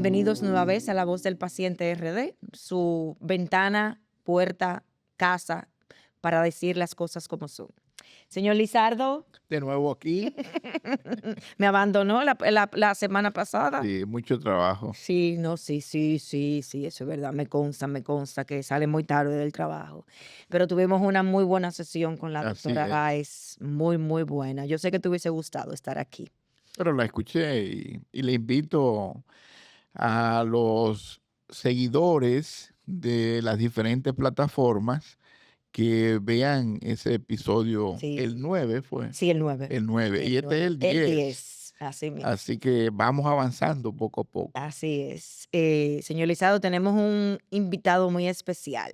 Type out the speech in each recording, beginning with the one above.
Bienvenidos nueva vez a La Voz del Paciente RD, su ventana, puerta, casa para decir las cosas como son. Señor Lizardo, De nuevo aquí. me abandonó la semana pasada. Sí, mucho trabajo. Sí, no, sí, eso es verdad, me consta que sale muy tarde del trabajo. Pero tuvimos una muy buena sesión con la Así doctora es. Báez, muy buena. Yo sé que te hubiese gustado estar aquí. Pero la escuché y le invito a los seguidores de las diferentes plataformas que vean ese episodio. Sí, El 9 fue. sí, el 9. El 9. El Y este es 9. el El 10. 10, así mismo. Así que vamos avanzando poco a poco. Así es. Señor Lizardo, tenemos un invitado muy especial.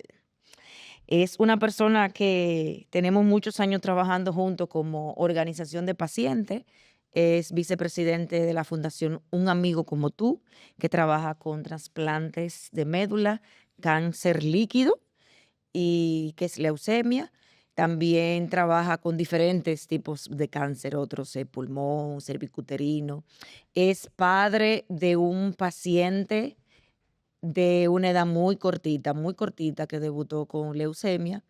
Es una persona que tenemos muchos años trabajando juntos como organización de pacientes. Es vicepresidente de la Fundación Un Amigo Como Tú, que trabaja con trasplantes de médula, cáncer líquido y que es leucemia. También trabaja con diferentes tipos de cáncer, otros pulmón, cervicuterino. Es padre de un paciente de una edad muy cortita, que debutó con leucemia.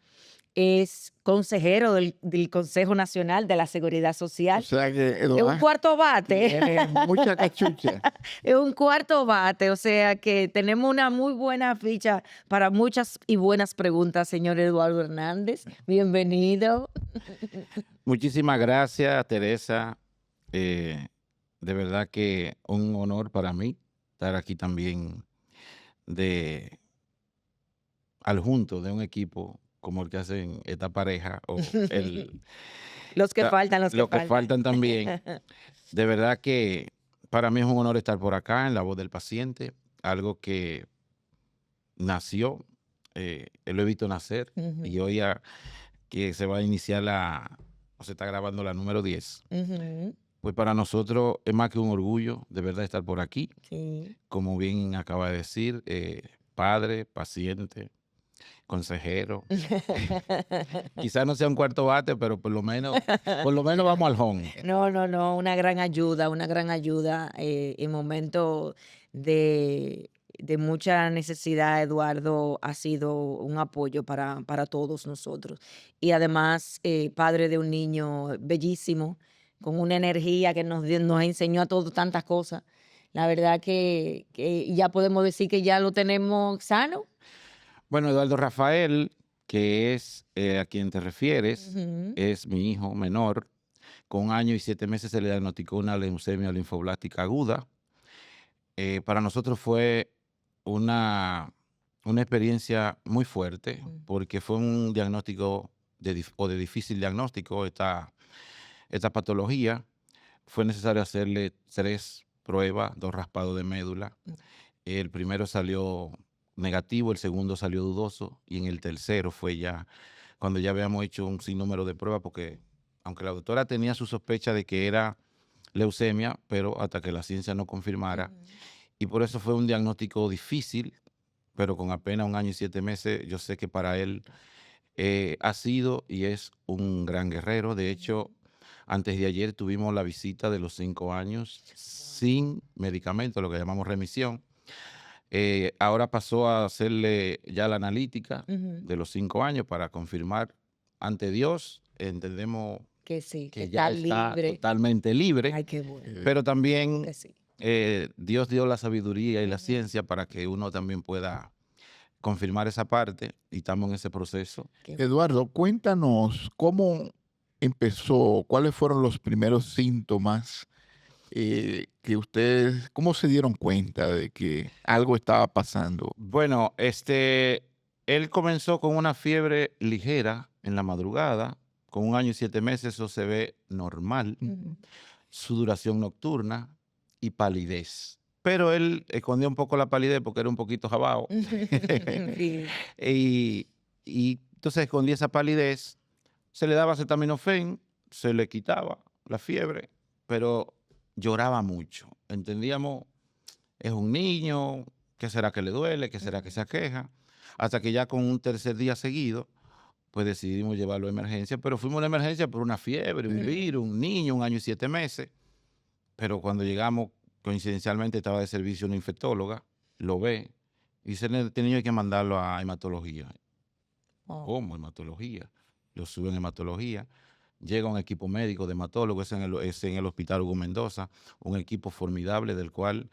Es consejero del Consejo Nacional de la Seguridad O Social. sea que Es un Eduardo cuarto bate. tiene mucha cachucha. Es un cuarto bate, o sea que tenemos una muy buena ficha para muchas y buenas preguntas, señor Eduardo Hernández. Bienvenido. Muchísimas gracias, Teresa. Eh, de verdad que un honor para mí estar aquí también de al junto de un equipo como el que hacen esta pareja o Los que faltan, los que los que faltan. faltan también. De verdad que para mí es un honor estar por acá en La Voz del Paciente, algo que nació, lo he visto nacer y Ujú, hoy que se va a iniciar o se está grabando la número 10. ujú, Pues para nosotros es más que un orgullo de verdad estar por aquí. sí. Como bien acaba de decir, padre, paciente, consejero. Quizás no sea un cuarto bate, pero por lo menos vamos al home. No, una gran ayuda en momentos de mucha necesidad. Eduardo ha sido un apoyo para todos nosotros. Y además, padre de un niño bellísimo, con una energía que nos enseñó a todos tantas cosas. La verdad que ya podemos decir que ya lo tenemos sano. Bueno, Eduardo Rafael, que es a quien te refieres, Ujú, es mi hijo menor. Con 1 año y 7 meses se le diagnosticó una leucemia linfoblástica aguda. Para nosotros fue una, una experiencia muy fuerte ujú. porque fue un diagnóstico de difícil diagnóstico esta patología. Fue necesario hacerle 3 pruebas, 2 raspados de médula. El primero salió negativo, el segundo salió dudoso y en el tercero fue ya cuando ya habíamos hecho un sinnúmero de pruebas porque aunque la doctora tenía su sospecha de que era leucemia, pero hasta que la ciencia no confirmara, Ujú. y por eso fue un diagnóstico difícil, pero con apenas 1 año y 7 meses, yo sé que para él ha sido y es un gran guerrero. De hecho, antes de ayer tuvimos la visita de los 5 años sin medicamento, lo que llamamos remisión. Ahora pasó a hacerle ya la analítica Ujú. de los 5 años para confirmar ante Dios. Entendemos Que sí, que que está ya está libre. totalmente libre, Ay, qué bueno. pero Esperemos también que sí. Dios dio la sabiduría y la Ujú. ciencia para que uno también pueda confirmar esa parte y estamos en ese proceso. Qué bueno. Eduardo, cuéntanos cómo empezó, cuáles fueron los primeros síntomas que ustedes, cómo se dieron cuenta de que algo estaba pasando. Bueno, él comenzó con una fiebre ligera en la madrugada, con 1 año y 7 meses, eso se ve normal, Ujú. sudoración nocturna y palidez. Pero él escondía un poco la palidez porque era un poquito jabao. Sí. y, y entonces escondía esa palidez, se le daba acetaminofén, se le quitaba la fiebre, pero lloraba mucho. Entendíamos, es un niño, ¿qué será que le duele? ¿Qué será que se Ujú. aqueja? Hasta que ya con un tercer día seguido, pues decidimos llevarlo a emergencia, pero fuimos a la emergencia por una fiebre, un Ujú. virus, un niño, 1 año y 7 meses. Pero cuando llegamos, coincidencialmente estaba de servicio una infectóloga, lo ve y dice, este niño hay que mandarlo a hematología. Wow. ¿Cómo hematología? Lo suben a hematología. Llega un equipo médico de hematólogos, es en el Hospital Hugo Mendoza, un equipo formidable del cual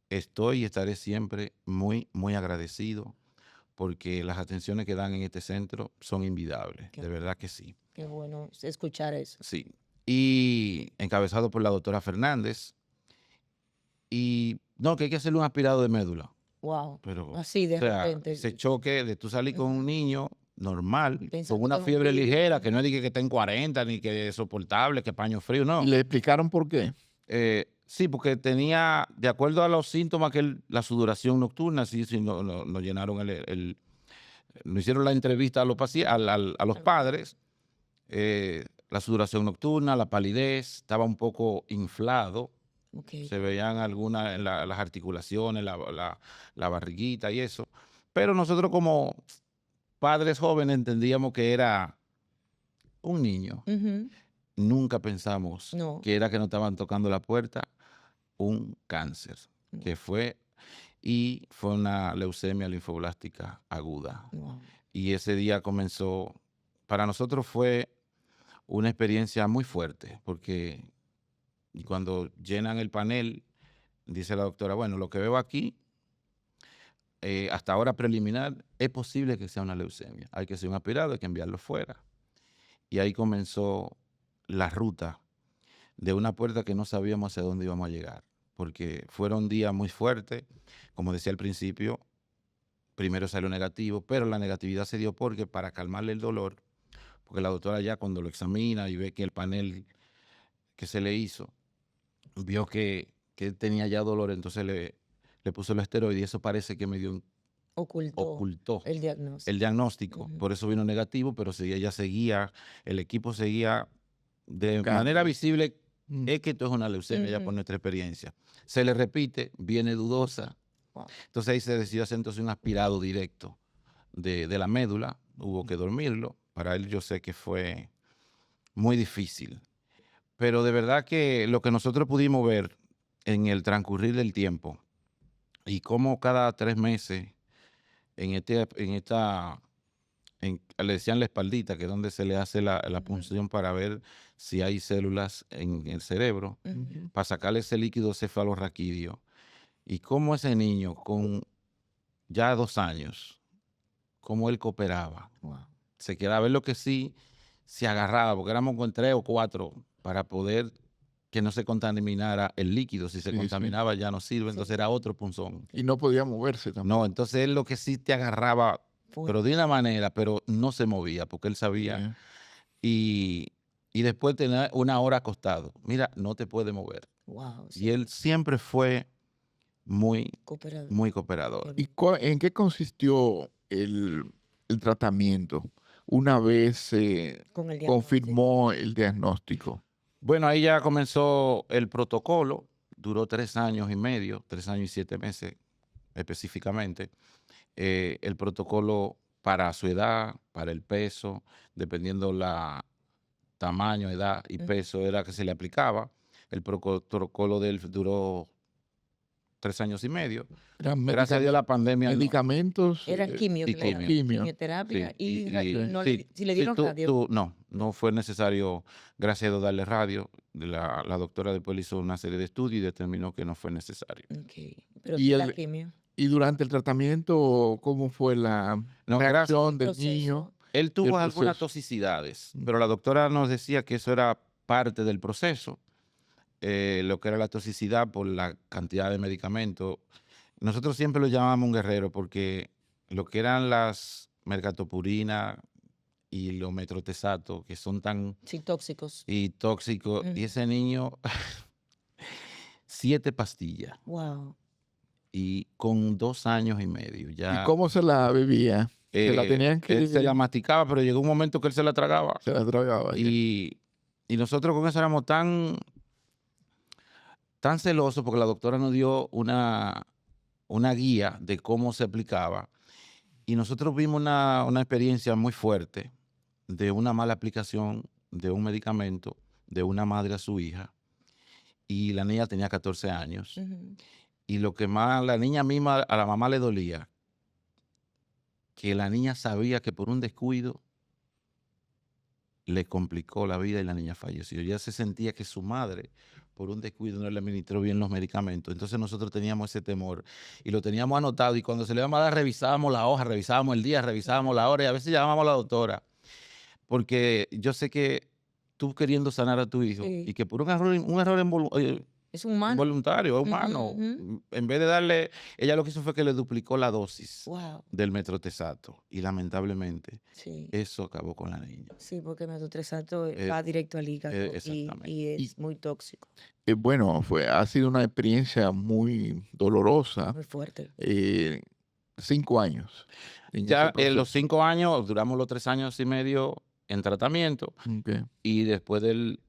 estoy y estaré siempre muy, muy agradecido, porque las atenciones que dan en este centro son invidiables, Qué de verdad que sí. Qué bueno escuchar eso. Sí. Y encabezado por la doctora Fernández. Y no, que hay que hacerle un aspirado de médula. Wow. Pero, Así o de sea, repente. ese choque de tú salir con un niño normal, con Pensando una que es un fiebre virus. ligera, que no es de que está en 40, ni que es soportable, que paño frío, ¿Y no. le explicaron por qué? Sí, porque tenía, de acuerdo a los síntomas, la sudoración nocturna, sí, nos llenaron nos hicieron la entrevista a los a los padres, la sudoración nocturna, la palidez, estaba un poco inflado, Ok. se veían algunas en las articulaciones, la barriguita y eso, pero nosotros como padres jóvenes entendíamos que era un niño. Ujú. Nunca pensamos No. que era que nos estaban tocando la puerta un cáncer, que fue una leucemia linfoblástica aguda. Wow. Y ese día comenzó, para nosotros fue una experiencia muy fuerte, porque cuando llenan el panel, dice la doctora, bueno, lo que veo aquí, hasta ahora preliminar, es posible que sea una leucemia. Hay que hacer un aspirado, hay que enviarlo fuera. Y ahí comenzó la ruta de una puerta que no sabíamos hacia dónde íbamos a llegar, porque fueron días muy fuertes. Como decía al principio, primero salió negativo, pero la negatividad se dio porque para calmarle el dolor, porque la doctora ya cuando lo examina y ve que el panel que se le hizo, vio que él tenía ya dolor, entonces le puso el esteroide y eso parece que medio ocultó el diagnóstico. el diagnóstico. Ujú. Por eso vino negativo, pero ella seguía, el equipo seguía de Buscando. manera visible, Mm. es que esto es una leucemia, ya por nuestra experiencia. Se le repite, viene dudosa. Wow. Entonces ahí se decidió hacer entonces un aspirado directo de la médula. Hubo que dormirlo. Para él yo sé que fue muy difícil. Pero de verdad que lo que nosotros pudimos ver en el transcurrir del tiempo y cómo cada 3 meses le decían la espaldita, que es donde se le hace la punción para ver si hay células en el cerebro, Ujú. para sacarle ese líquido cefalorraquídeo. Y cómo ese niño con ya 2 años, cómo él cooperaba. Wow. Se quedaba ver lo que sí se agarraba, porque éramos con 3 o 4 para poder que no se contaminara el líquido. Si se Sí, sí. contaminaba ya no sirve, entonces era otro punzón. Y no podía moverse tampoco. No, entonces él lo que sí te agarraba, pero de una manera, pero no se movía, porque él sabía. Sí. Y después tener 1 hora acostado. Mira, no te puede mover. Wow. Y él siempre fue muy, Cooperador. muy cooperador. ¿Y en qué consistió el tratamiento una vez se Con el diagnóstico. confirmó el diagnóstico? Bueno, ahí ya comenzó el protocolo. Duró 3 años y medio, 3 años y 7 meses específicamente. El protocolo para su edad, para el peso, dependiendo la tamaño, edad y peso, era que se le aplicaba. El protocolo de él duró 3 años y medio. Eran Gracias a Dios la pandemia no. medicamentos Era quimio, y que le daban. quimio. Quimioterapia Sí, y no sí, si le sí, dieron radio. no fue necesario, gracias a Dios, darle radio. La doctora después le hizo una serie de estudios y determinó que no fue necesario. Ok. Pero Y la el- quimio. Y durante el tratamiento, ¿cómo fue la No, reacción del Proceso. niño? Él tuvo El algunas proceso. toxicidades, pero la doctora nos decía que eso era parte del proceso, lo que era la toxicidad por la cantidad de medicamentos. Nosotros siempre lo llamábamos un guerrero porque lo que eran las mercatopurina y los metrotesatos, que son tan Sí, tóxicos. tóxicos, y ese niño, 7 pastillas, Wow. y con 2 años y medio ¿Y ya. cómo se la bebía? Se la tenían Él se la que... masticaba, pero llegó un momento que él se la tragaba. Se la tragaba. Ya. Y nosotros con eso éramos tan celosos porque la doctora nos dio una guía de cómo se aplicaba. Y nosotros vimos una experiencia muy fuerte de una mala aplicación de un medicamento de una madre a su hija. y la niña tenía 14 años. Ujú. Y lo que más la niña misma, a la mamá le dolía, que la niña sabía que por un descuido le complicó la vida y la niña falleció. Ella se sentía que su madre, por un descuido, no le administró bien los medicamentos. Entonces nosotros teníamos ese temor y lo teníamos anotado. Y cuando se le iba a dar, revisábamos la hoja, revisábamos el día, revisábamos la hora y a veces llamábamos a la doctora. Porque yo sé que tú queriendo sanar a tu hijo y Sí, que por un error es humano. involuntario, es Ujú, humano, ujú. en vez de darle, ella lo que hizo fue que le duplicó la dosis Wow, del metrotesato y lamentablemente sí. eso acabó con la niña. Sí, porque metotrexato Eh, va directo al hígado Exactamente. y Y es muy tóxico, bueno, ha sido una experiencia muy dolorosa. muy fuerte. 5 años en ese Ya en los proceso. 5 años, duramos los 3 años y medio en tratamiento Okey. y después del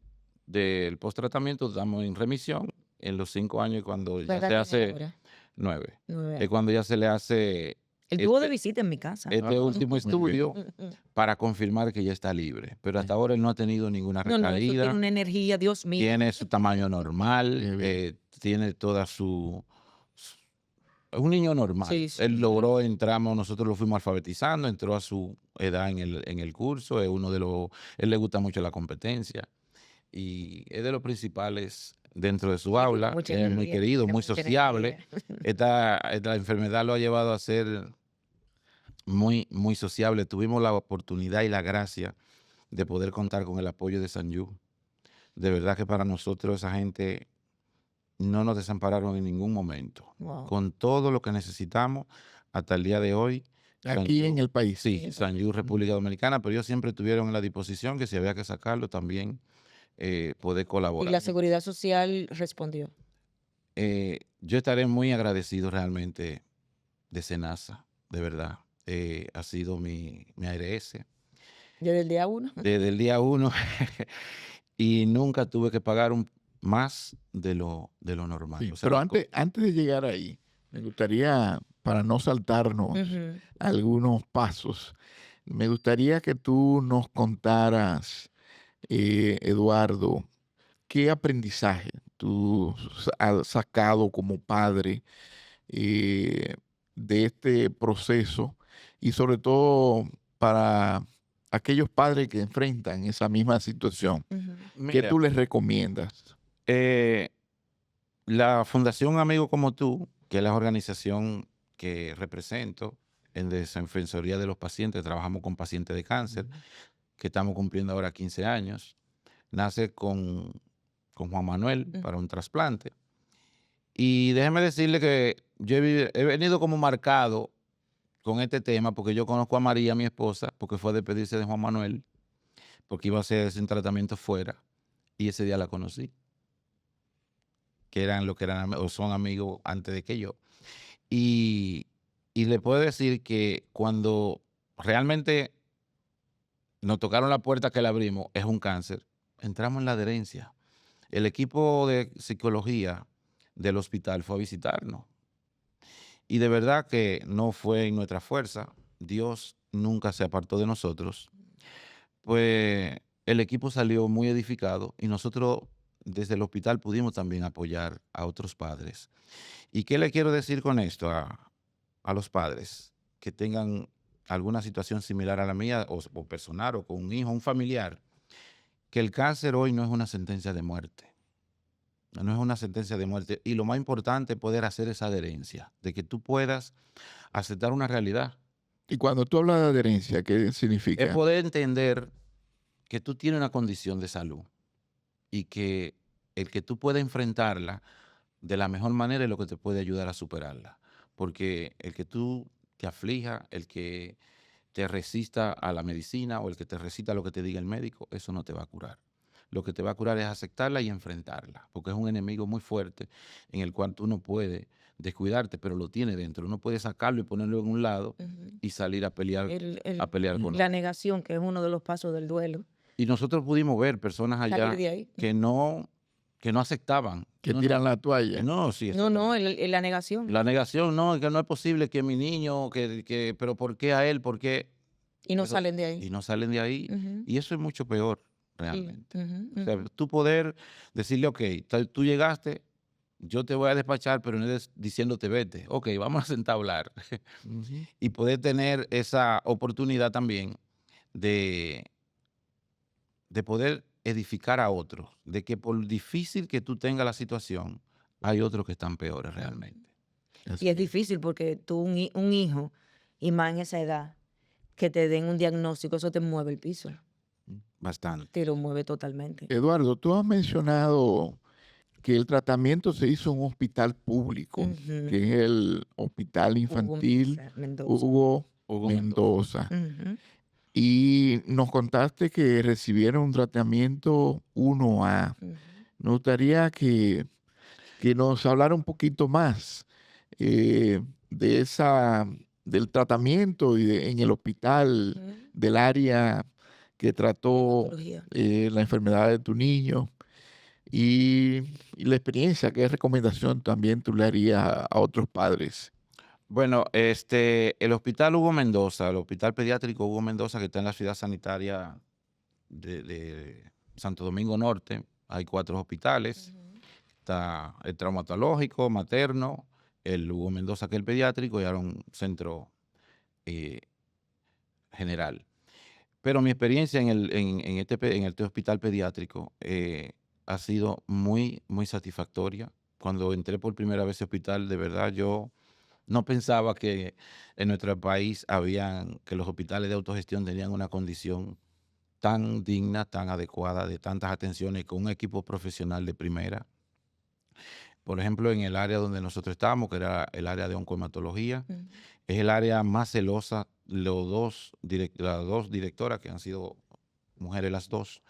post-tratamiento estamos en remisión. En los 5 años cuando ¿Qué ya edad se tiene hace ahora? 9, 9 es años. cuando ya se le hace Él tuvo de este visita en mi casa. este último Muy bien. estudio para confirmar que ya está libre, pero hasta ahora él no ha tenido ninguna No, no, eso tiene recaída, una energía, Dios mío. tiene su tamaño Qué normal, bien. tiene toda es un niño normal. Sí, sí. Él Ujú. logró, entramos, nosotros lo fuimos alfabetizando, entró a su edad en el curso, es uno de los, él le gusta mucho la competencia y es de los principales dentro de su Tiene aula, mucha es muy energía, querido, tiene muy mucha sociable. energía. Esta enfermedad lo ha llevado a ser muy, muy sociable. Tuvimos la oportunidad y la gracia de poder contar con el apoyo de Sanyu. De verdad que para nosotros esa gente no nos desampararon en ningún momento. Wow. Con todo lo que necesitamos hasta el día de hoy, Aquí en Sanyu, el país. sí, Sí, Sanyu, República Dominicana, pero ellos siempre tuvieron en la disposición que si había que sacarlo también poder y colaborar. la seguridad social respondió. Yo estaré muy agradecido realmente de Senasa, de verdad. Ha sido mi ARS Desde el día 1. desde el día 1 y nunca tuve que pagar más de lo normal. Sí, O sea, pero antes de llegar ahí, me gustaría, para no saltarnos algunos pasos, me gustaría que tú nos contaras, Eduardo, ¿qué aprendizaje tú has sacado como padre de este proceso? Y sobre todo para aquellos padres que enfrentan esa misma situación, ¿qué mira, tú les recomiendas? eh, la Fundación Amigo Como Tú, que es la organización que represento en Defensoría de los Pacientes, trabajamos con pacientes de cáncer, que estamos cumpliendo ahora 15 años, nace con Juan Manuel para un trasplante. Y déjeme decirle que yo he venido como marcado con este tema porque yo conozco a María, mi esposa, porque fue a despedirse de Juan Manuel, porque iba a hacer un tratamiento fuera, y ese día la conocí, que eran lo que eran o son amigos antes de que yo. Y, y le puedo decir que cuando realmente nos tocaron la puerta que le abrimos, es un cáncer, entramos en la adherencia. El equipo de psicología del hospital fue a visitarnos. Y de verdad que no fue en nuestra fuerza. Dios nunca se apartó de nosotros. Pues el equipo salió muy edificado y nosotros desde el hospital pudimos también apoyar a otros padres. ¿Y qué le quiero decir con esto a los padres que tengan alguna situación similar a la mía o personal o con un hijo, un familiar? Que el cáncer hoy no es una sentencia de muerte. No es una sentencia de muerte. Y lo más importante es poder hacer esa adherencia, de que tú puedas aceptar una realidad. Y cuando tú hablas de adherencia, ¿qué Es significa? poder entender que tú tienes una condición de salud y que el que tú puedas enfrentarla de la mejor manera es lo que te puede ayudar a superarla. Porque el que tú te aflija, el que te resista a la medicina o el que te resista a lo que te diga el médico, eso no te va a curar. Lo que te va a curar es aceptarla y enfrentarla, porque es un enemigo muy fuerte en el cual tú no puedes descuidarte, pero lo tiene dentro. No puedes sacarlo y ponerlo en un lado y salir a pelear con él. La negación, que es uno de los pasos del duelo. Y nosotros pudimos ver personas Salir allá de ahí. que no aceptaban. Que No, tiran no, la toalla. no, sí, No, no, exactamente. la negación. La negación, no, que no es posible que mi niño, pero ¿por qué a él? ¿Por qué? Y no Eso- salen de Y ahí. no salen de ahí. Ujú. Y eso es mucho peor. realmente. Ujú, O sea, ujú. tú poder decirle, ok, tú llegaste, yo te voy a despachar, pero no es diciéndote vete. Ok, vamos a sentar a hablar. Ujú. Y poder tener esa oportunidad también de, de poder edificar a otros, de que por difícil que tú tengas la situación, hay otros que están peores realmente. Y Así es es. difícil porque tú, un hijo, y más en esa edad, que te den un diagnóstico, eso te mueve el piso, Bastante. te lo mueve totalmente. Eduardo, tú has mencionado que el tratamiento se hizo en un hospital público, Ujú. que es el Hospital Hugo Infantil Mendoza. Hugo Hugo Mendoza. Mendoza. Ujú. Y nos contaste que recibieron un tratamiento 1A. Ujú. Me gustaría que nos hablara un poquito más eh, de del tratamiento en el hospital, Ujú. del área que trató Neonatología. la enfermedad de tu niño y, y la experiencia, qué recomendación también tú le harías a otros padres. Bueno, el Hospital Hugo Mendoza, el Hospital Pediátrico Hugo Mendoza, que está en la ciudad sanitaria de Santo Domingo Norte, hay 4 hospitales. Ujú. Está el traumatológico, materno, el Hugo Mendoza, que es el pediátrico, y ahora un centro eh, general. Pero mi experiencia en este hospital pediátrico ha sido muy, muy satisfactoria. Cuando entré por primera vez a ese hospital, de verdad yo no pensaba que en nuestro país que los hospitales de autogestión tenían una condición tan digna, tan adecuada, de tantas atenciones, con un equipo profesional de primera. Por ejemplo, en el área donde nosotros estábamos, que era el área de oncohematología, Ujú. es el área más celosa. Las dos directoras, que han sido mujeres las dos,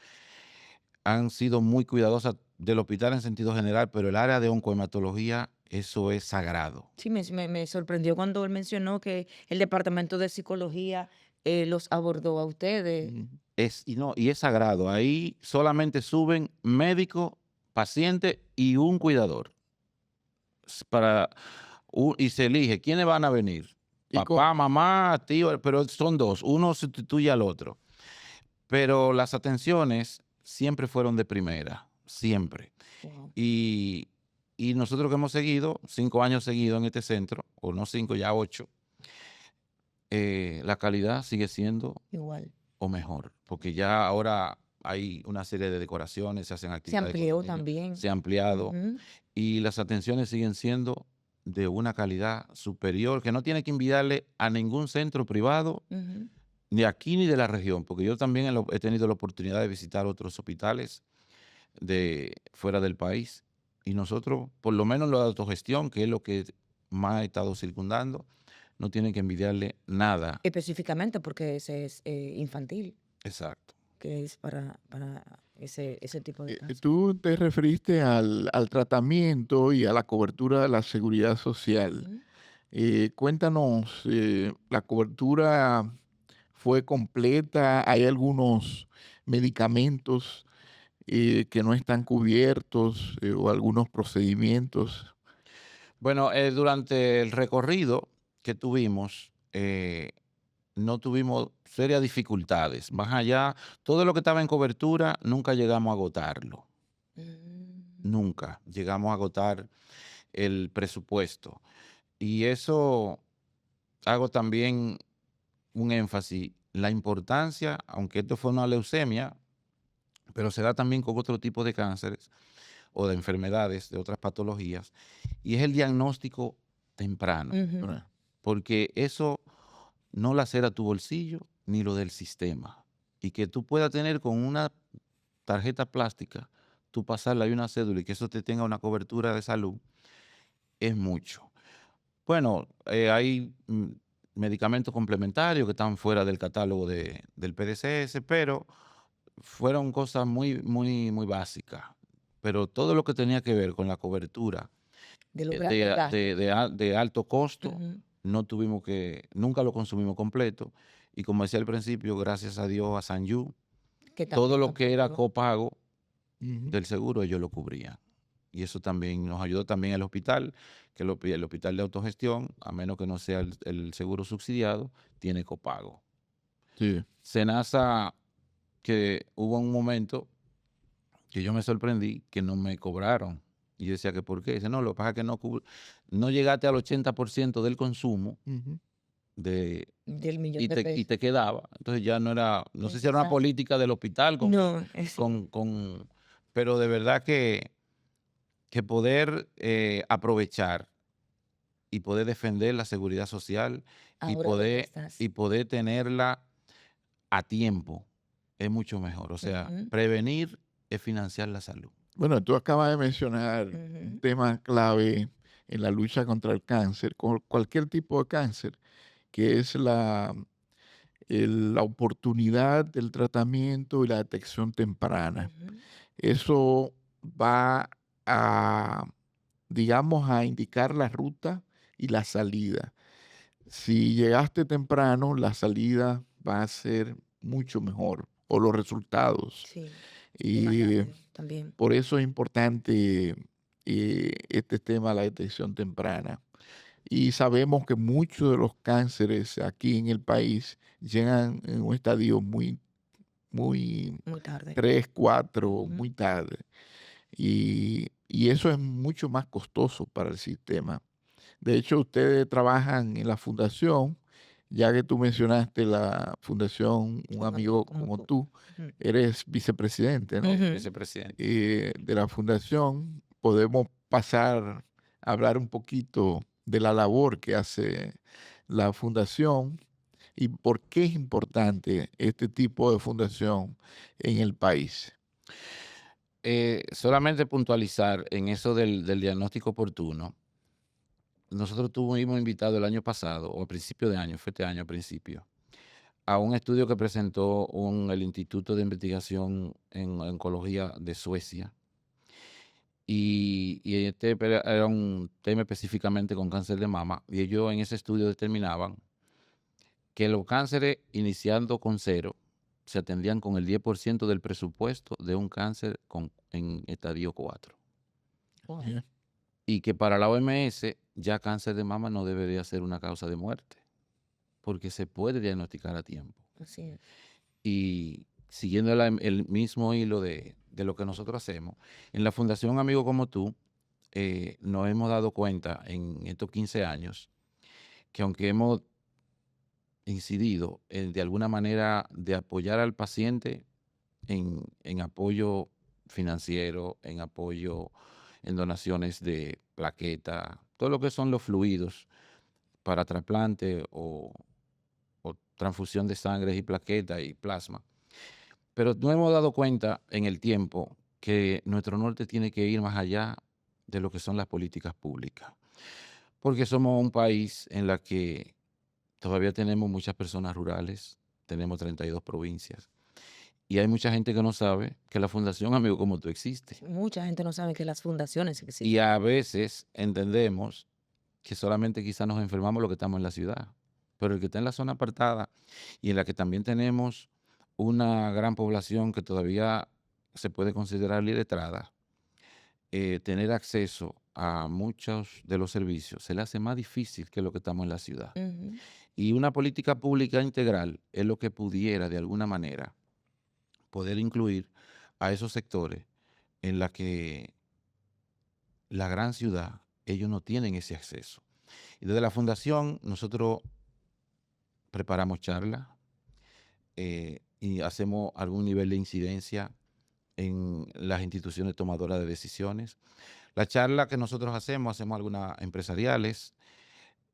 han sido muy cuidadosas del hospital en sentido general, pero el área de oncohematología, eso es sagrado. Sí, me sorprendió cuando él mencionó que el departamento de psicología los abordó a ustedes. Ujú. Y es sagrado. Ahí solamente suben médico, paciente y un cuidador. Para, y se elige quiénes van a venir. Y con, Papá, mamá, tío, pero son dos. Uno sustituye al otro. Pero las atenciones siempre fueron de primera, siempre. Wow, Y, y nosotros que hemos seguido, 5 años seguidos en este centro, o no 5, ya 8, la calidad sigue siendo igual. o mejor, porque ya ahora hay una serie de decoraciones, se hacen Se actividades con los amplió niños, también. se ha ampliado Ujú, y las atenciones siguen siendo de una calidad superior, que no tiene que envidiarle a ningún centro privado, ujú. ni aquí ni de la región, porque yo también he tenido la oportunidad de visitar otros hospitales de fuera del país y nosotros, por lo menos la autogestión, que es lo que más he estado circundando, no tienen que envidiarle nada. Específicamente porque ese es infantil, Exacto. que es para ese tipo de cáncer. tú te referiste al tratamiento y a la cobertura de la seguridad social. Ujú. Cuéntanos, ¿la cobertura fue completa? ¿Hay algunos medicamentos que no están cubiertos o algunos procedimientos? Bueno, durante el recorrido que tuvimos, no tuvimos serias dificultades. Más allá, todo lo que estaba en cobertura, nunca llegamos a agotarlo. Mm. Nunca llegamos a agotar el presupuesto. Y eso hago también un énfasis, la importancia, aunque esto fue una leucemia, pero se da también con otro tipo de cánceres o de enfermedades, de otras patologías, y es el diagnóstico temprano, Ujú. ¿Verdad? porque eso no lacera tu bolsillo ni lo del sistema. Y que tú puedas tener con una tarjeta plástica, tú pasarla y una cédula y que eso te tenga una cobertura de salud, es mucho. Bueno, hay medicamentos complementarios que están fuera del catálogo del PDCS, pero fueron cosas muy, muy, muy básicas. Pero todo lo que tenía que ver con la cobertura De los gastos. de alto costo, Ujú. nunca lo consumimos completo. Y como decía al principio, gracias a Dios, a Sanyu, Que todo también lo que era apoyó. copago Ujú. del seguro, ellos lo cubrían. Y eso también nos ayudó también el hospital, que el hospital de autogestión, a menos que no sea el seguro subsidiado, tiene copago. Sí. Senasa que hubo un momento que yo me sorprendí que no me cobraron. Y yo decía que ¿por qué? Dice, no, lo que pasa es que no llegaste al 80% del consumo Ujú. de, Del millón y de te, y pesos. te quedaba. Entonces ya no era, no sé si era una Exacto. política del hospital, No, sí. pero de verdad que poder aprovechar y poder defender la seguridad social y Ahora dónde poder, estás. y poder tenerla a tiempo es mucho mejor. O sea, Ujú, prevenir es financiar la salud. Bueno, tú acabas de mencionar un ujú, tema clave en la lucha contra el cáncer, con cualquier tipo de cáncer, que es la oportunidad del tratamiento y la detección temprana. ujú. Eso va a, digamos, a indicar la ruta y la salida. Si llegaste temprano, la salida va a ser mucho mejor, o los resultados. Sí, y más Y rápido también. por eso es importante este tema de la detección temprana. Y sabemos que muchos de los cánceres aquí en el país llegan en un estadio muy Muy tarde. 3, 4, Ujú. muy tarde. Y eso es mucho más costoso para el sistema. De hecho, ustedes trabajan en la fundación, ya que tú mencionaste la fundación, un Un amigo amigo como como tú. tú, Ujú. eres vicepresidente, ¿no? Ujú. Vicepresidente. De la fundación. Podemos pasar a hablar un poquito de la labor que hace la fundación y por qué es importante este tipo de fundación en el país. Solamente puntualizar en eso del diagnóstico oportuno. Nosotros tuvimos invitado el año pasado, o a principio de año, fue este año a principio, a un estudio que presentó el Instituto de Investigación en Oncología de Suecia. Y este era un tema específicamente con cáncer de mama. Y ellos en ese estudio determinaban que los cánceres iniciando con cero se atendían con el 10% del presupuesto de un cáncer en estadio 4. Wow, Ya. Y que para la OMS ya cáncer de mama no debería ser una causa de muerte, porque se puede diagnosticar a tiempo. así es. Y siguiendo el mismo hilo de lo que nosotros hacemos, en la Fundación Amigo Como Tú, nos hemos dado cuenta en estos 15 años que aunque hemos incidido de alguna manera de apoyar al paciente en apoyo financiero, en apoyo en donaciones de plaqueta, todo lo que son los fluidos para trasplante o transfusión de sangre y plaqueta y plasma. Pero no hemos dado cuenta en el tiempo que nuestro norte tiene que ir más allá de lo que son las políticas públicas, porque somos un país en la que todavía tenemos muchas personas rurales, tenemos 32 provincias, y hay mucha gente que no sabe que la Fundación Amigo Como Tú existe. Mucha gente no sabe que las fundaciones Y existen. a veces entendemos que solamente quizás nos enfermamos los que estamos en la ciudad, pero el que está en la zona apartada y en la que también tenemos una gran población que todavía se puede considerar iletrada, tener acceso a muchos de los servicios se le hace más difícil que lo que estamos en la ciudad. Ujú. Y una política pública integral es lo que pudiera de alguna manera poder incluir a esos sectores en la que la gran ciudad, ellos no tienen ese acceso. Y desde la fundación nosotros preparamos charlas y hacemos algún nivel de incidencia en las instituciones tomadoras de decisiones. La charla que nosotros hacemos algunas empresariales.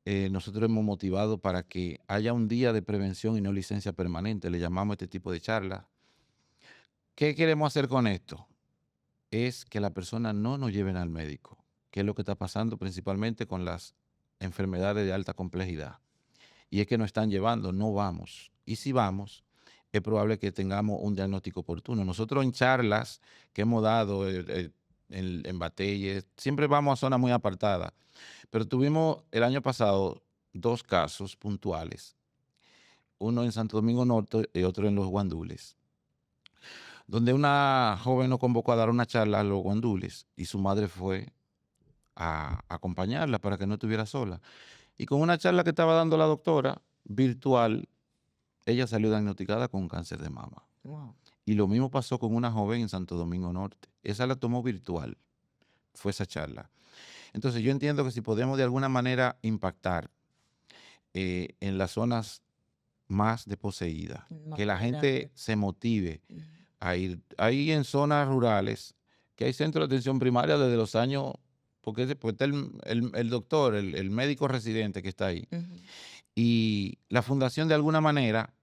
Nosotros hemos motivado para que haya un día de prevención y no licencia permanente. Le llamamos a este tipo de charlas. ¿Qué queremos hacer con esto? Es que la persona no nos lleven al médico, que es lo que está pasando principalmente con las enfermedades de alta complejidad. Y es que nos están llevando, no vamos. Y si vamos, es probable que tengamos un diagnóstico oportuno. Nosotros en charlas que hemos dado en Batelles, siempre vamos a zonas muy apartadas, pero tuvimos el año pasado 2 casos puntuales, uno en Santo Domingo Norte y otro en Los Guandules, donde una joven nos convocó a dar una charla a Los Guandules y su madre fue a acompañarla para que no estuviera sola. Y con una charla que estaba dando la doctora virtual, ella salió diagnosticada con cáncer de mama. Wow. Y lo mismo pasó con una joven en Santo Domingo Norte. Esa la tomó virtual, fue esa charla. Entonces yo entiendo que si podemos de alguna manera impactar en las zonas más desposeídas, Más que la gente vulnerable. se motive Ujú. a ir. Hay en zonas rurales que hay centros de atención primaria desde los años, porque está el doctor, el médico residente que está ahí. Ujú. Y la fundación de alguna manera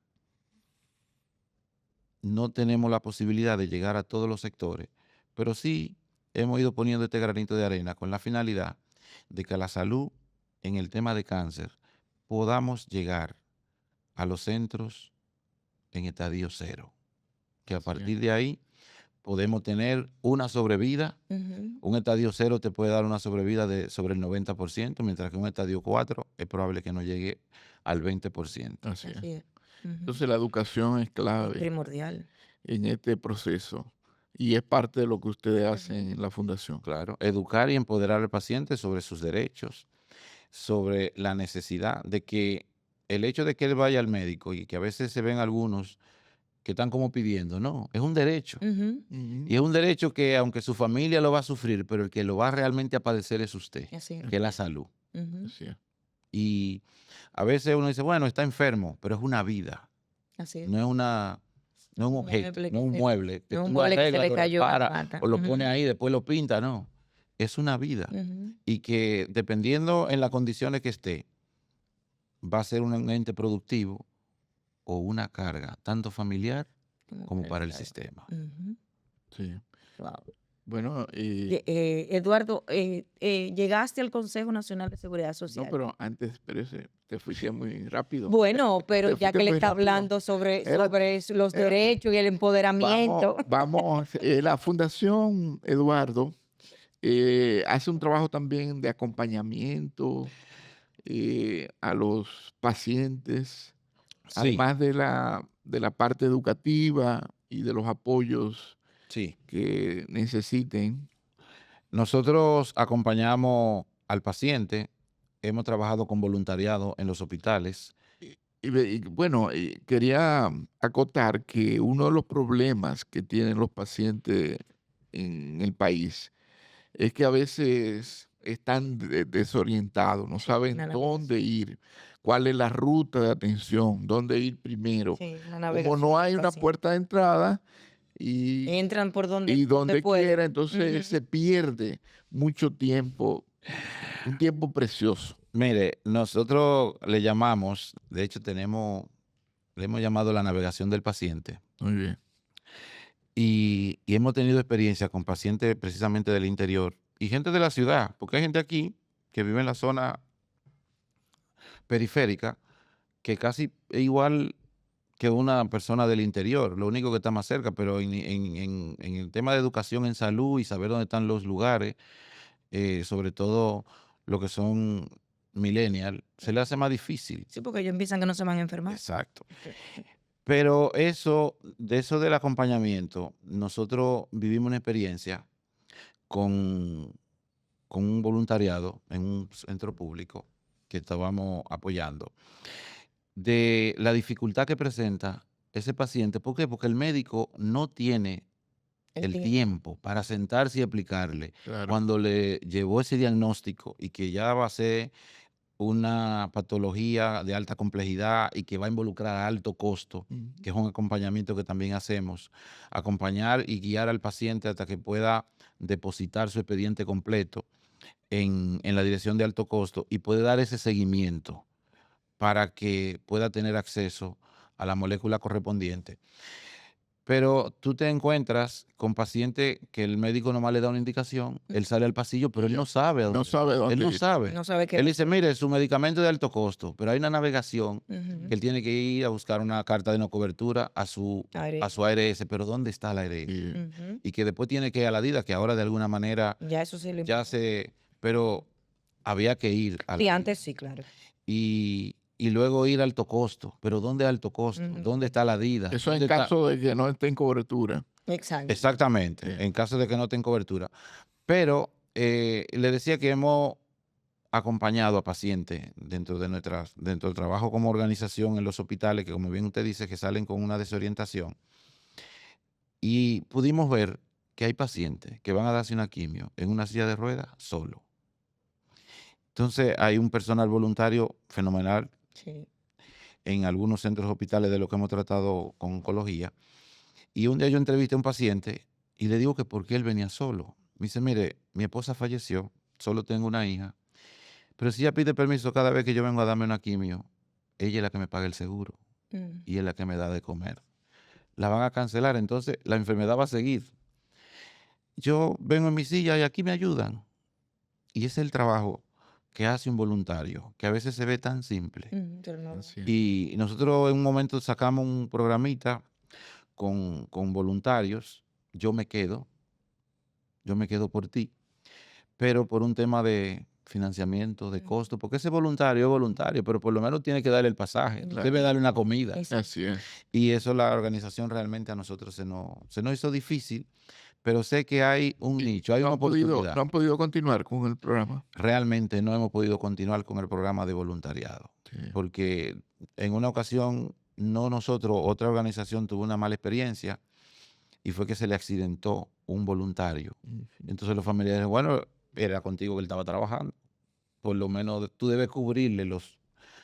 no tenemos la posibilidad de llegar a todos los sectores, pero sí hemos ido poniendo este granito de arena con la finalidad de que a la salud en el tema de cáncer podamos llegar a los centros en estadio cero, que a Así es. partir de ahí podemos tener una sobrevida. Ujú. Un estadio 0 te puede dar una sobrevida de sobre el 90%, mientras que un estadio 4 es probable que no llegue al 20%. Así es. Así es. Ujú. Entonces la educación es Es clave primordial. en este proceso y es parte de lo que ustedes hacen Ujú. en la fundación. Claro, educar y empoderar al paciente sobre sus derechos, sobre la necesidad de que el hecho de que él vaya al médico y que a veces se ven algunos que están como pidiendo, no, es un derecho. Ujú. Ujú. Y es un derecho que aunque su familia lo va a sufrir, pero el que lo va realmente a padecer es usted, Así es. que es la salud. Ujú. Así es. Y a veces uno dice, bueno, está enfermo, pero es una vida, Así es. no es no es un Un objeto, mueble no es un que mueble que no es un tú lo mueble que se arreglas, le lo cayó la reparas pata. o lo Ujú. pones ahí, después lo pinta, no. Es una vida. Ujú. Y que dependiendo en las condiciones que esté, va a ser un ente productivo o una carga, tanto familiar como para el Estado. sistema. Ujú. Sí. Wow. Bueno, Eduardo, llegaste al Consejo Nacional de Seguridad no, Social. pero antes, espérese, te fuiste muy rápido. Bueno, pero Te ya fuiste que le muy está rápido. hablando sobre los Era- derechos y el Vamos, empoderamiento. la Fundación Eduardo hace un trabajo también de acompañamiento a los pacientes, Sí, además de la parte educativa y de los apoyos sí. que necesiten. Nosotros acompañamos al paciente, hemos trabajado con voluntariado en los hospitales. Y bueno, quería acotar que uno de los problemas que tienen los pacientes en el país es que a veces están desorientados, no La saben dónde navegación. ir, cuál es la ruta de atención, dónde ir primero. Sí, la Como navegación no del hay una paciente. puerta de entrada y, Entran por donde y donde quiera, pueden. entonces Ujú. se pierde mucho tiempo, un tiempo precioso. Mire, nosotros le llamamos, de hecho le hemos llamado la navegación del paciente. Muy bien. Y hemos tenido experiencia con pacientes precisamente del interior y gente de la ciudad, porque hay gente aquí que vive en la zona periférica que casi es igual que una persona del interior, lo único que está más cerca, pero en el tema de educación en salud y saber dónde están los lugares, sobre todo lo que son millennials, se le hace más difícil. Sí, porque ellos piensan que no se van a enfermar. Exacto. Pero eso del acompañamiento, nosotros vivimos una experiencia con, con un voluntariado en un centro público que estábamos apoyando, de la dificultad que presenta ese paciente. ¿Por qué? Porque el médico no tiene el tiempo. tiempo para sentarse y explicarle Claro. cuando le llevó ese diagnóstico y que ya va a ser una patología de alta complejidad y que va a involucrar a alto costo, Ujú. que es un acompañamiento que también hacemos, acompañar y guiar al paciente hasta que pueda depositar su expediente completo en la dirección de alto costo y puede dar ese seguimiento para que pueda tener acceso a la molécula correspondiente. Pero tú te encuentras con paciente que el médico nomás le da una indicación, él sale al pasillo, pero él no sabe a No dónde. sabe Él dónde no ir. sabe. No sabe qué Él va a dice, hacer. mire, su medicamento es de alto costo, pero hay una navegación Ujú. que él tiene que ir a buscar una carta de no cobertura a su ARS, pero ¿dónde está la ARS? Sí. Ujú. Y que después tiene que ir a la DIDA, que ahora de alguna manera Ya eso sí lo ya pero había que ir a la Sí, DIDA. antes sí, claro. Y luego ir a alto costo, pero ¿dónde es alto costo? Ujú. ¿Dónde está la DIDA? Eso ¿Dónde en está? caso de que no esté en cobertura. Exacto. Exactamente, Sí. en caso de que no tenga cobertura. Pero le decía que hemos acompañado a pacientes dentro del trabajo como organización en los hospitales, que como bien usted dice, que salen con una desorientación. Y pudimos ver que hay pacientes que van a darse una quimio en una silla de ruedas solo. Entonces hay un personal voluntario fenomenal Sí. en algunos centros hospitales de lo que hemos tratado con oncología. Y un día yo entrevisté a un paciente y le digo que por qué él venía solo. Me dice, mire, mi esposa falleció, solo tengo una hija, pero si ella pide permiso cada vez que yo vengo a darme una quimio, ella es la que me paga el seguro Mm. y es la que me da de comer. La van a cancelar, entonces la enfermedad va a seguir. Yo vengo en mi silla y aquí me ayudan. Y ese es el trabajo que hace un voluntario, que a veces se ve tan simple. Pero no. Así es. Y nosotros en un momento sacamos un programita con voluntarios. Yo me quedo por ti, pero por un tema de financiamiento, de costo, porque ese voluntario es voluntario, pero por lo menos tiene que darle el pasaje, Claro. debe darle una comida. Exacto. Así es. Y eso la organización realmente a nosotros se nos hizo difícil, pero sé que hay un Y nicho, hay no una han podido, oportunidad. no han podido continuar con el programa. Realmente no hemos podido continuar con el programa de voluntariado, Sí. porque en una ocasión, no nosotros, otra organización tuvo una mala experiencia y fue que se le accidentó un voluntario. Ujú. Entonces los familiares, bueno, era contigo que él estaba trabajando, por lo menos tú debes cubrirle los...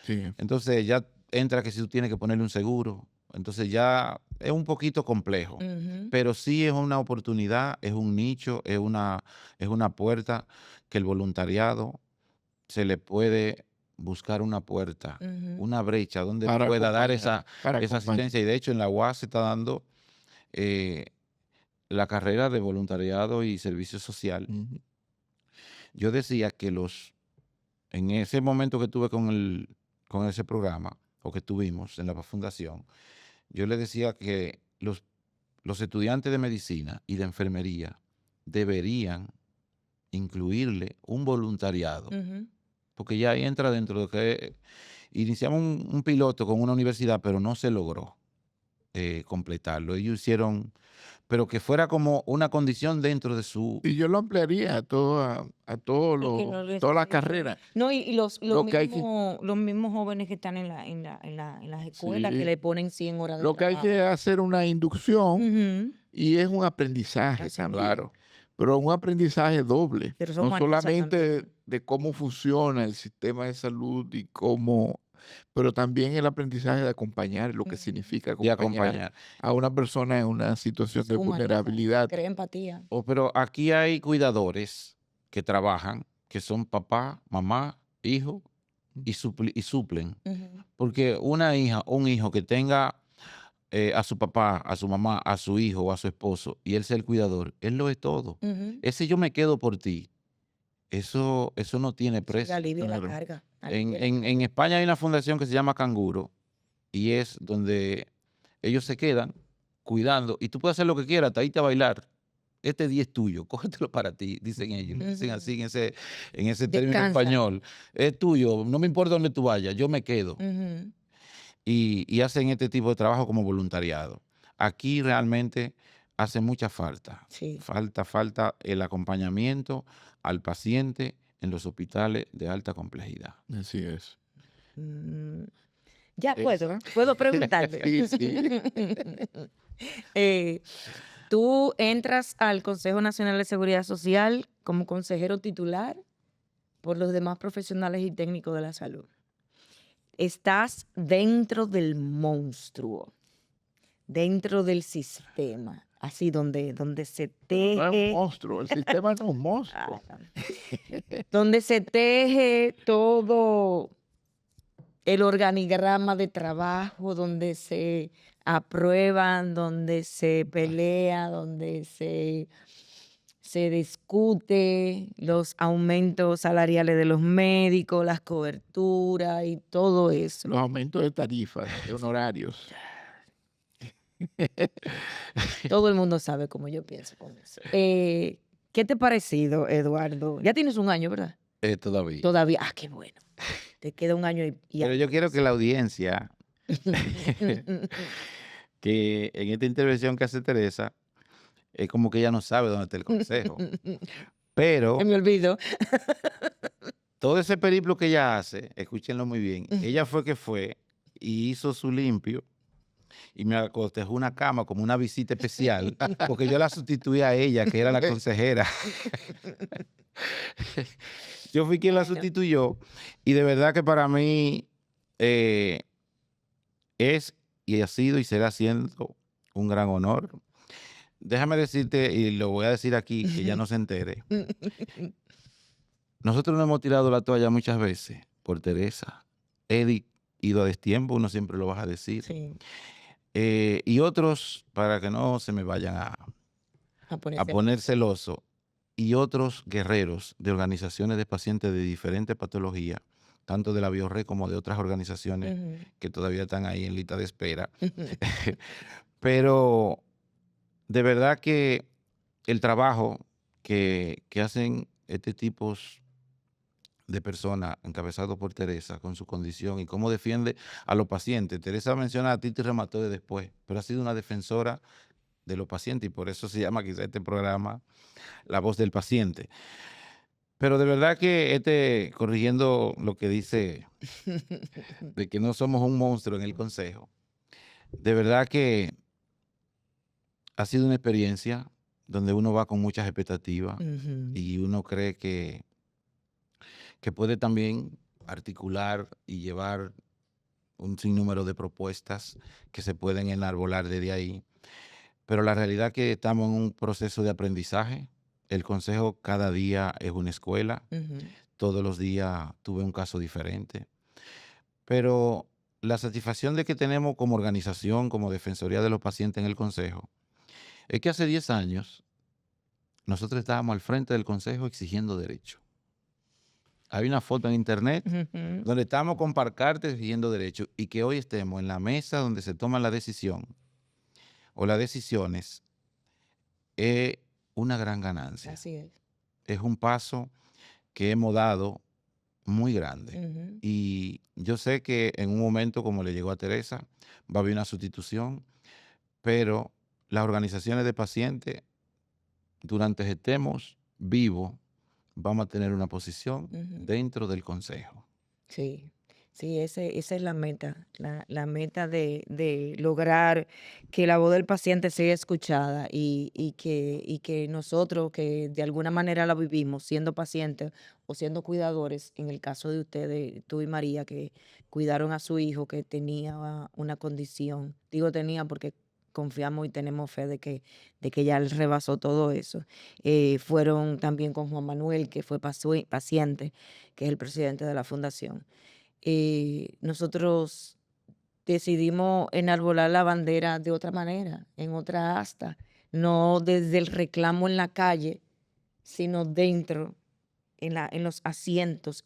Sí. Entonces ya entra que si tú tienes que ponerle un seguro, entonces ya es un poquito complejo, Ujú. pero sí es una oportunidad, es un nicho, es una puerta que el voluntariado se le puede buscar una puerta, Ujú. una brecha donde Para pueda dar acompañar, para esa acompañar. asistencia. Y de hecho en la UAS se está dando la carrera de voluntariado y servicio social. Ujú. Yo decía que en ese momento que tuve con ese programa, o que tuvimos en la fundación, yo le decía que los estudiantes de medicina y de enfermería deberían incluirle un voluntariado, Ujú. porque ya ahí entra dentro de que iniciamos un piloto con una universidad, pero no se logró completarlo. Ellos hicieron, pero que fuera como una condición dentro de su... Y yo lo ampliaría a toda Y no les- la carrera. No, y los Lo que hay que, mismos jóvenes que están en las escuelas que sí, le ponen 100 horas de lo que hay trabajo. que hacer una inducción Ujú. y es un aprendizaje Así también, Claro. pero un aprendizaje doble, Pero no son humanizas solamente también. de cómo funciona el sistema de salud y cómo, pero también el aprendizaje de acompañar, lo que Ujú. significa Y acompañar acompañar. a una persona en una situación Se de humaniza, vulnerabilidad. crea empatía. Pero aquí hay cuidadores que trabajan, que son papá, mamá, hijo, y suplen. Ujú. Porque una hija o un hijo que tenga a su papá, a su mamá, a su hijo o a su esposo, y él sea el cuidador, él lo es todo. Ujú. Ese yo me quedo por ti, eso no tiene Sí, precio. alivia la Claro. carga. En, Alivia la en, en España hay una fundación que se llama Canguro, y es donde ellos se quedan cuidando, y tú puedes hacer lo que quieras, hasta irte a bailar. Este día es tuyo, cógetelo para ti, dicen ellos, lo dicen así en ese término Descansa. español. Es tuyo, no me importa dónde tú vayas, yo me quedo. Ujú. Y hacen este tipo de trabajo como voluntariado. Aquí realmente hace mucha falta. Sí. Falta el acompañamiento al paciente en los hospitales de alta complejidad. Así es. Mm, Ya Es- puedo preguntarte. Sí, sí. Tú entras al Consejo Nacional de Seguridad Social como consejero titular por los demás profesionales y técnicos de la salud. Estás dentro del monstruo, dentro del sistema, así donde se No es un teje, monstruo, el sistema no es un monstruo. donde se teje todo el organigrama de trabajo, donde se aprueban, donde se pelea, donde se discute los aumentos salariales de los médicos, las coberturas y todo eso. Los aumentos de tarifas, de honorarios. Todo el mundo sabe cómo yo pienso con eso. ¿Qué te ha parecido, Eduardo? Ya tienes un año, ¿verdad? Todavía. Todavía. Ah, qué bueno. Te queda un año y Pero yo quiero que la audiencia, que en esta intervención que hace Teresa, es como que ella no sabe dónde está el consejo. Pero me olvido. todo ese periplo que ella hace, escúchenlo muy bien, Ujú. ella fue y hizo su limpio y me acostejó una cama como una visita especial, porque yo la sustituí a ella, que era la consejera. Yo fui quien la Bueno, sustituyó y de verdad que para mí eh, es y ha sido y será siendo un gran honor. Déjame decirte, y lo voy a decir aquí, que ya no se entere. Nosotros nos hemos tirado la toalla muchas veces por Teresa. Eddie ido a destiempo, uno siempre lo vas a decir. sí, Y otros, para que no se me vayan a a ponerse poner celoso, y otros guerreros de organizaciones de pacientes de diferentes patologías, tanto de la Biorred como de otras organizaciones Ujú, que todavía están ahí en lista de espera. ujú, Pero de verdad que el trabajo que hacen este tipo de personas encabezados por Teresa con su condición y cómo defiende a los pacientes. Teresa menciona a Titi Reumatoide después, pero ha sido una defensora de los pacientes y por eso se llama quizá este programa La Voz del Paciente. Pero de verdad que corrigiendo lo que dice de que no somos un monstruo en el consejo, de verdad que ha sido una experiencia donde uno va con muchas expectativas ujú, y uno cree que puede también articular y llevar un sinnúmero de propuestas que se pueden enarbolar desde ahí. Pero la realidad es que estamos en un proceso de aprendizaje. El consejo cada día es una escuela. ujú, Todos los días tuve un caso diferente. Pero la satisfacción de que tenemos como organización, como Defensoría de los Pacientes en el consejo, es que hace 10 años nosotros estábamos al frente del consejo exigiendo derechos. Hay una foto en internet ujú, donde estamos con pancartas exigiendo derechos y que hoy estemos en la mesa donde se toma la decisión o las decisiones es una gran ganancia. así es. Es un paso que hemos dado muy grande. Ujú, Y yo sé que en un momento como le llegó a Teresa, va a haber una sustitución, pero las organizaciones de pacientes, durante que estemos vivos, vamos a tener una posición ujú. dentro del consejo. Sí, sí, esa es la meta de lograr que la voz del paciente sea escuchada y que nosotros que de alguna manera la vivimos siendo pacientes o siendo cuidadores, en el caso de ustedes, tú y María, que cuidaron a su hijo que tenía una condición, digo tenía porque confiamos y tenemos fe de que ya él rebasó todo eso. Fueron también con Juan Manuel, que fue paciente, que es el presidente de la fundación. Nosotros decidimos enarbolar la bandera de otra manera, en otra asta, no desde el reclamo en la calle, sino dentro, en los asientos,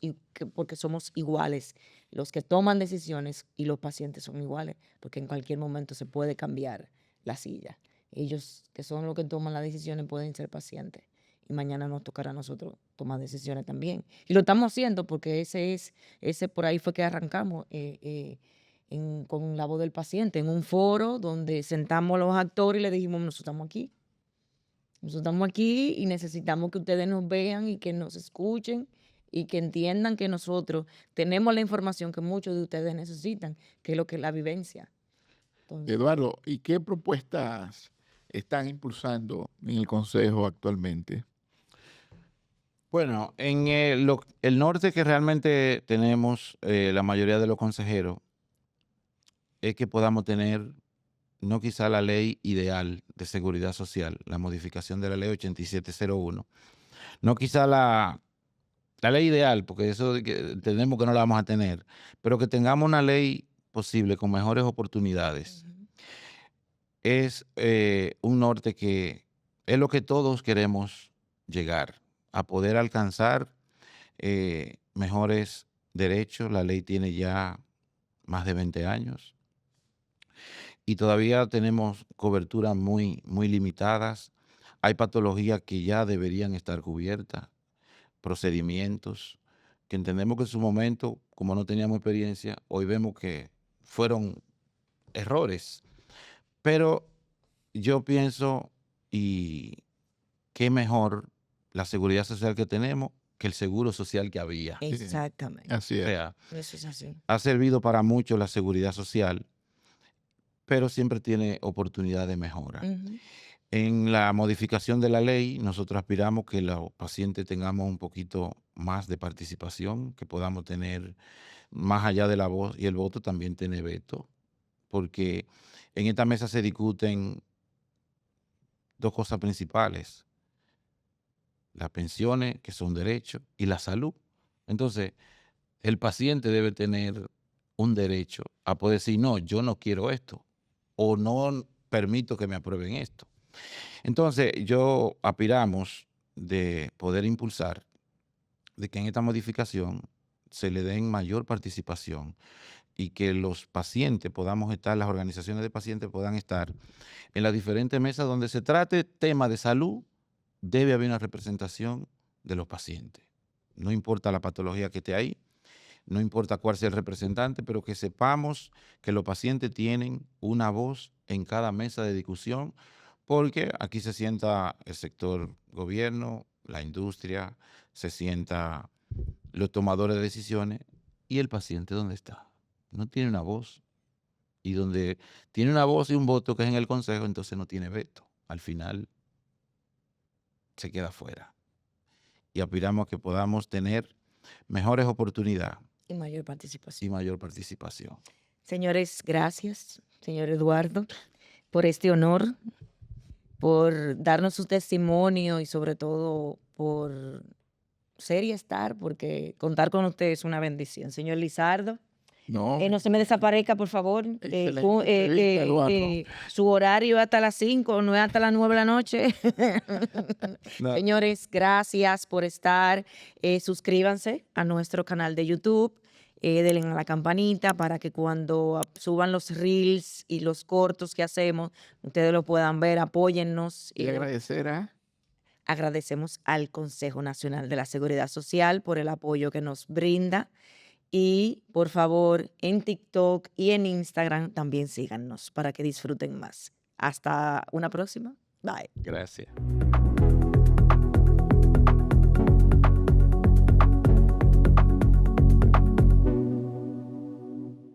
porque somos iguales. Los que toman decisiones y los pacientes son iguales, porque en cualquier momento se puede cambiar la silla. Ellos, que son los que toman las decisiones, pueden ser pacientes. Y mañana nos tocará a nosotros tomar decisiones también. Y lo estamos haciendo porque ese por ahí fue que arrancamos con la voz del paciente, en un foro donde sentamos a los actores y le dijimos, nosotros estamos aquí. Nosotros estamos aquí y necesitamos que ustedes nos vean y que nos escuchen y que entiendan que nosotros tenemos la información que muchos de ustedes necesitan, que es lo que es la vivencia. Entonces, Eduardo, ¿y qué propuestas están impulsando en el consejo actualmente? Bueno, en el norte que realmente tenemos la mayoría de los consejeros es que podamos tener no quizá la ley ideal de seguridad social, la modificación de la ley 8701, no quizá la ley ideal, porque eso de que entendemos que no la vamos a tener, pero que tengamos una ley posible con mejores oportunidades. ujú, Es un norte que es lo que todos queremos llegar, a poder alcanzar mejores derechos. La ley tiene ya más de 20 años y todavía tenemos coberturas muy, muy limitadas. Hay patologías que ya deberían estar cubiertas, procedimientos que entendemos que en su momento, como no teníamos experiencia, hoy vemos que fueron errores. Pero yo pienso, y qué mejor la seguridad social que tenemos que el seguro social que había. Sí, exactamente. así O es. sea, Eso es así. ha servido para mucho la seguridad social, pero siempre tiene oportunidad de mejora. Ujú. En la modificación de la ley, nosotros aspiramos que los pacientes tengamos un poquito más de participación, que podamos tener, más allá de la voz y el voto, también tener veto, porque en esta mesa se discuten dos cosas principales: las pensiones, que son derechos, y la salud. Entonces, el paciente debe tener un derecho a poder decir, no, yo no quiero esto, o no permito que me aprueben esto. Entonces, yo aspiramos de poder impulsar de que en esta modificación se le den mayor participación y que los pacientes podamos estar, las organizaciones de pacientes puedan estar en las diferentes mesas donde se trate tema de salud. Debe haber una representación de los pacientes. No importa la patología que esté ahí, no importa cuál sea el representante, pero que sepamos que los pacientes tienen una voz en cada mesa de discusión, porque aquí se sienta el sector gobierno, la industria, se sienta los tomadores de decisiones, y el paciente, ¿dónde está? No tiene una voz. Y donde tiene una voz y un voto, que es en el consejo, entonces no tiene veto. Al final se queda fuera. Y aspiramos a que podamos tener mejores oportunidades Y mayor y participación. mayor participación. Señores, gracias, señor Eduardo, por este honor, por darnos su testimonio y sobre todo por ser y estar, porque contar con usted es una bendición. Señor Lizardo, No, no se me desaparezca, por favor. excelente entrevista, Eduardo. Su horario es hasta las 5, no es hasta las 9 de la noche. No. Señores, gracias por estar. Suscríbanse a nuestro canal de YouTube. Denle a la campanita para que cuando suban los reels y los cortos que hacemos, ustedes lo puedan ver. Apóyennos. Y agradecer a... Agradecemos al Consejo Nacional de la Seguridad Social por el apoyo que nos brinda. Y por favor, en TikTok y en Instagram también síganos para que disfruten más. Hasta una próxima. Bye. Gracias.